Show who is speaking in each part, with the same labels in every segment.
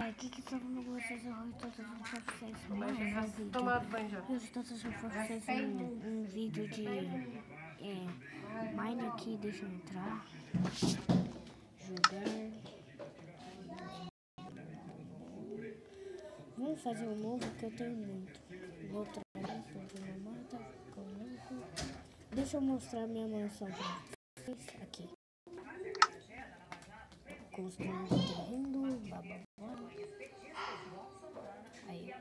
Speaker 1: aqui que todo mundo gosta de arroz, todos os vocês.
Speaker 2: Mas já tomado banho já.
Speaker 1: Eu estou trazendo para vocês um vídeo de Mine aqui, deixa eu entrar. Jogar. Vamos fazer um novo que eu tenho muito. Vou trazer uma mata, coloco. Deixa eu mostrar minha mansão para vocês aqui. Construindo terreno, bababá. Aí, ó.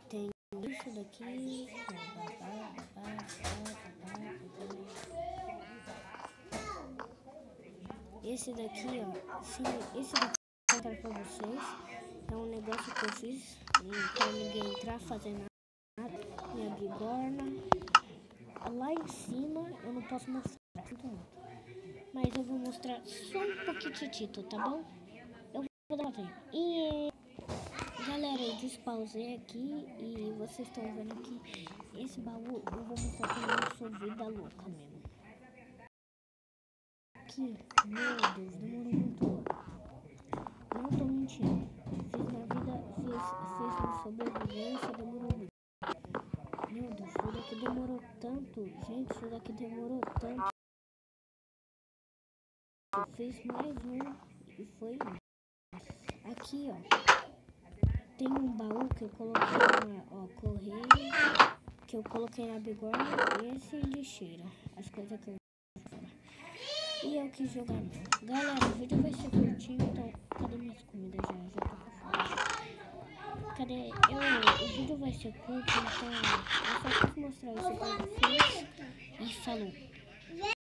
Speaker 1: Tem isso daqui. Esse daqui, ó. Esse daqui eu vou mostrar pra vocês. É um negócio que eu fiz pra ninguém entrar, fazer nada. Minha bigorna. Lá em cima eu não posso mostrar. Mas eu vou mostrar só um pouquitito, tá bom? Eu vou dar uma tempo. E galera, eu despausei aqui e vocês estão vendo aqui. Esse baú eu vou mostrar pra eu sou vida louca mesmo. Aqui, meu Deus, demorou muito. Não tô mentindo. Fiz na vida, fiz na sobrevivência, demorou muito. Meu Deus, isso daqui demorou tanto. Gente, isso daqui demorou tanto. Eu fiz mais um e foi aqui, ó. Tem um baú que eu coloquei na correio, que eu coloquei na bigorna e esse lixeira. As coisas que eu e eu quis jogar não. Galera, o vídeo vai ser curtinho, então cadê minhas comidas já tô com fome. Cadê? O vídeo vai ser curto, então eu só quis mostrar isso pra vocês e falou.